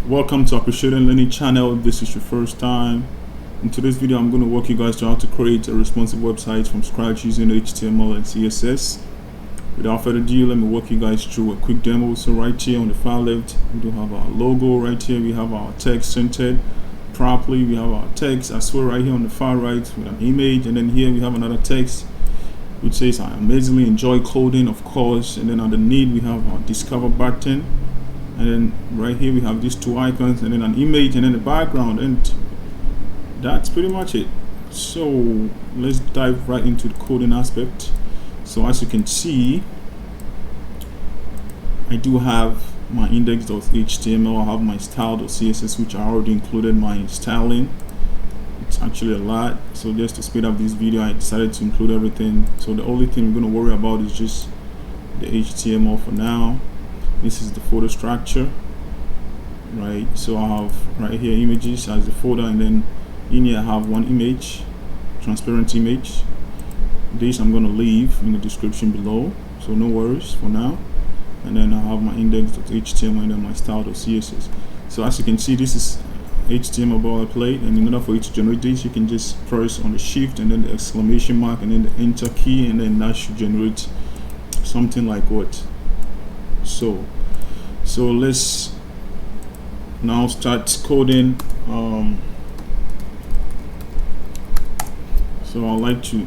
Welcome to AppreciatedLearning channel. If this is your first time, in today's video I'm going to walk you guys through how to create a responsive website from scratch using HTML and CSS. Without further ado, let me walk you guys through a quick demo. So right here on the far left, we do have our logo. Right here we have our text centered properly. We have our text as well right here on the far right with an image, and then here we have another text which says I amazingly enjoy coding, of course, and then underneath we have our discover button, and then right here we have these two icons, and then an image, and then the background, and that's pretty much it. So let's dive right into the coding aspect. So as you can see, I do have my index.html, I have my style.css, which I already included my styling. It's actually a lot, so just to speed up this video I decided to include everything. So the only thing we're going to worry about is just the HTML for now. This is the folder structure, right? So I have right here images as the folder, and then in here I have one image, transparent image. This I'm going to leave in the description below, so no worries for now. And then I have my index.html and then my style.css. So as you can see, this is HTML boilerplate, and in order for you to generate this, you can just press on the shift and then the exclamation mark and then the enter key, and then that should generate something like what. So let's now start coding. So I'd like to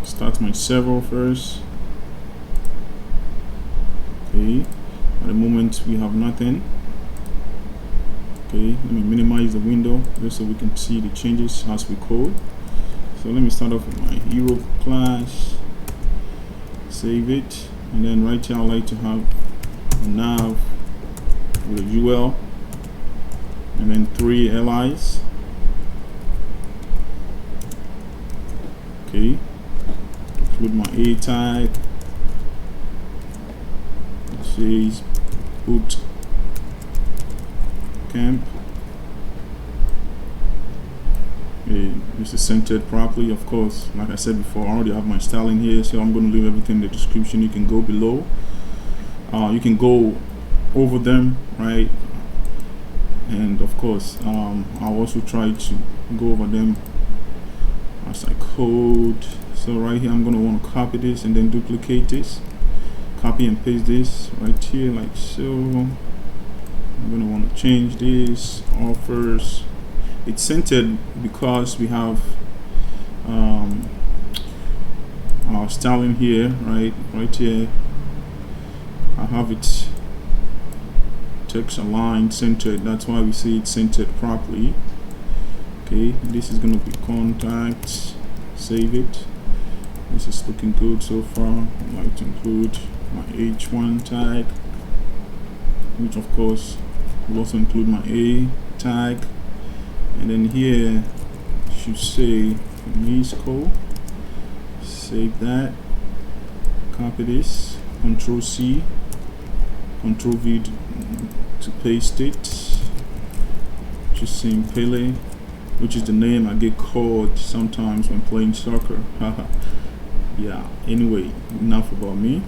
start my server first. Okay, at the moment we have nothing. Okay, let me minimize the window just so we can see the changes as we code. So let me start off with my hero class, save it, and then right here I like to have a nav with a UL and then 3 LIs. Okay, include my A tag. It says boot camp. Okay, this is centered properly, of course. Like I said before, I already have my styling here, so I'm going to leave everything in the description. You can go below, you can go over them, right? And of course I'll also try to go over them as I code. So right here I'm going to want to copy this and then duplicate this, copy and paste this right here like so. I'm going to want to change this offers. It's centered because we have our styling here, right here I have it text aligned centered. That's why we see it centered properly. Okay, this is going to be contacts. Save it. This is looking good so far. I'd like to include my h1 tag, which of course will also include my a tag, and then here it should say Misco. Save that, copy this, Ctrl C, Ctrl V to paste it. Just saying Pele, which is the name I get called sometimes when playing soccer. Yeah, anyway, enough about me.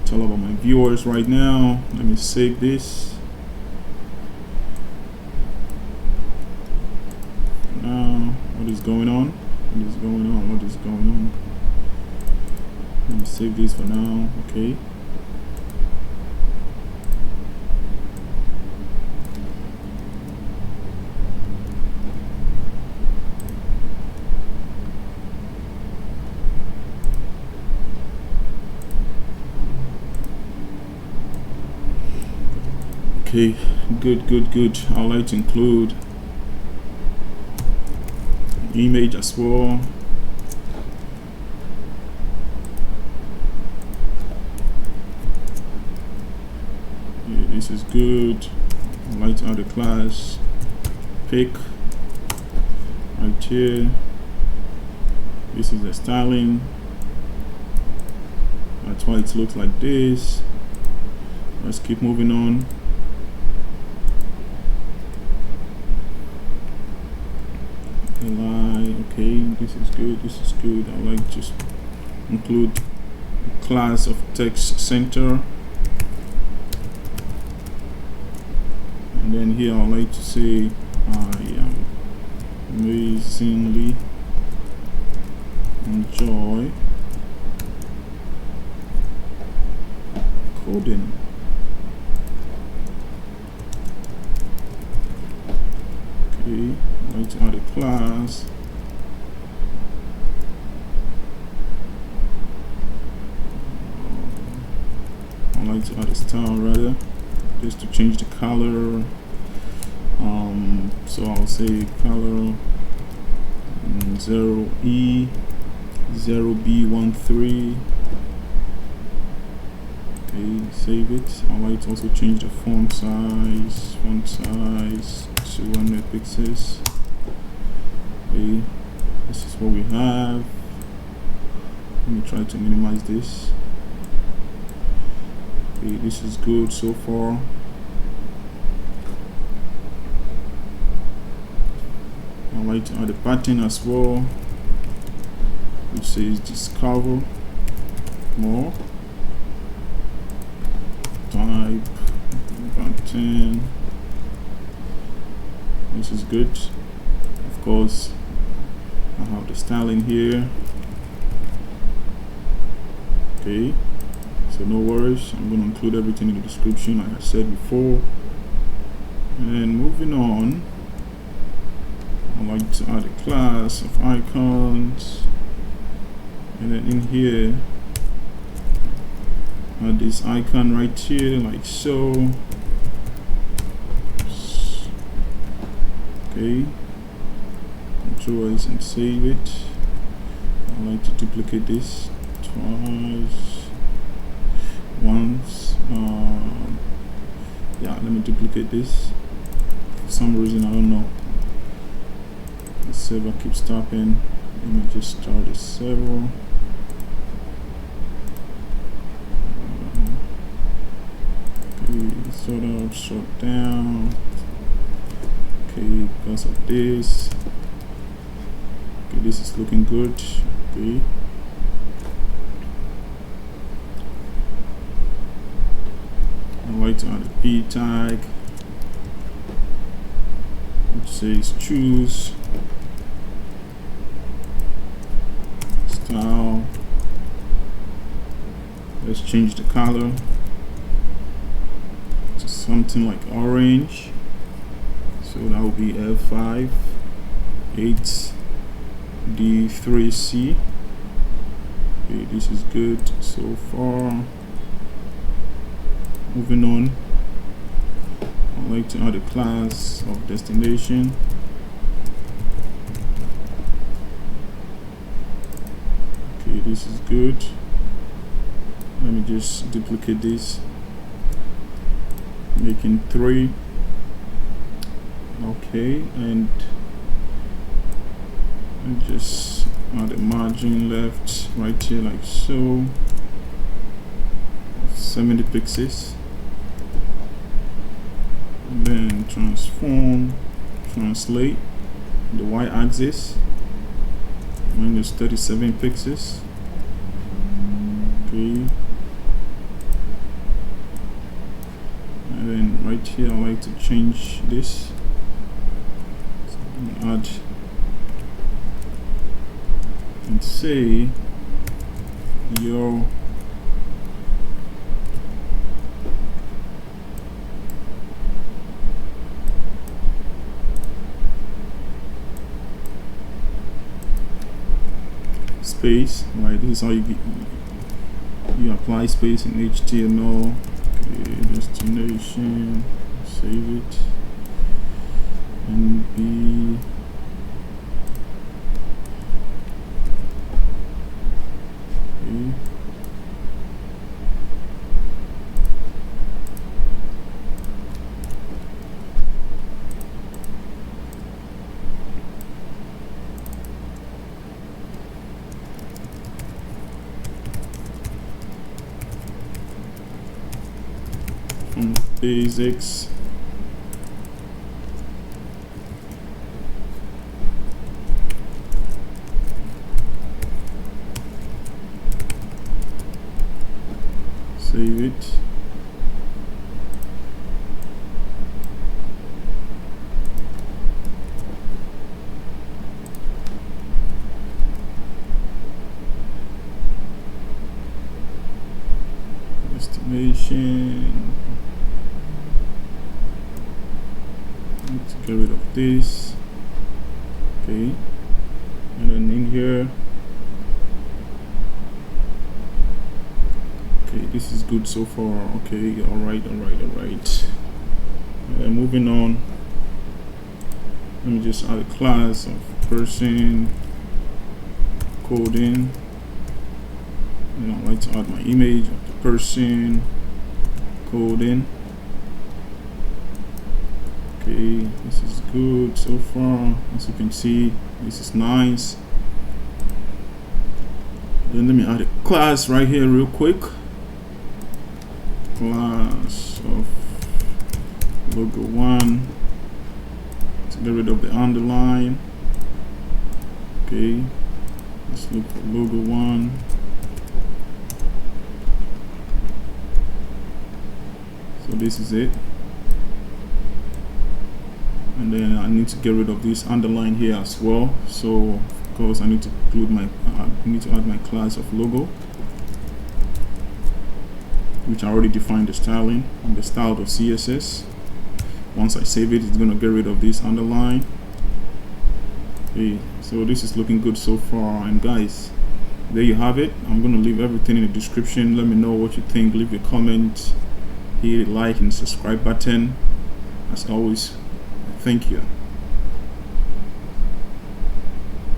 It's all about my viewers right now. Let me save this. Now, what is going on? What is going on? What is going on? Let me save this for now. Okay. Okay, good. I like to include image as well. Yeah, this is good. I like to add a class pick right here. This is the styling. That's why it looks like this. Let's keep moving on. Okay, this is good. I like just include class of text center And then here I'd like to say I am amazingly enjoy coding. Okay, I'd like to add a class. I'd like to add a style rather, just to change the color. So I'll say color 0E 0B13. Okay, save it. I'd like to also change the font size to 100 pixels. Okay, this is what we have. Let me try to minimize this. Okay, this is good so far. I like to add a pattern as well, which says discover more. Type pattern. This is good. Of course, I have the styling here. Okay, so no worries. I'm going to include everything in the description, like I said before. And moving on, I like to add a class of icons, and then in here add this icon right here, like so. Okay, Control S and save it. I like to duplicate this once. Yeah, let me duplicate this. For some reason, I don't know, the server keeps stopping. Let me just start a server. Okay, sort of shut down. Okay, because of this. Okay, this is looking good. Okay. I like to add a p tag, which says choose style. Let's change the color to something like orange. So that will be F5 8D3C. Okay, this is good so far. Moving on, I'd like to add a class of destination. Okay, this is good. Let me just duplicate this, making 3. Okay, and just add a margin left right here, like so, 70 pixels. And then translate the y-axis minus 37 pixels. Okay, and then right here I like to change this, so add and say your space, right? This is how you apply space in HTML. Okay, destination, save it, and be okay. Basics. Save it. information. Let's get rid of this. Okay, and then in here, okay, this is good so far. Okay, all right. Moving on, let me just add a class of person coding, and I'd like to add my image of the person coding. Okay, this is good so far. As you can see, this is nice. Then let me add a class right here real quick. Class of logo 1 to get rid of the underline. Okay, let's look for logo 1. So this is it. And then I need to get rid of this underline here as well. So of course I need to include my add my class of logo, which I already defined the styling and the style of CSS. Once I save it, it's going to get rid of this underline. Okay, so this is looking good so far. And guys, there you have it. I'm going to leave everything in the description. Let me know what you think. Leave a comment, hit the like and subscribe button. As always, thank you.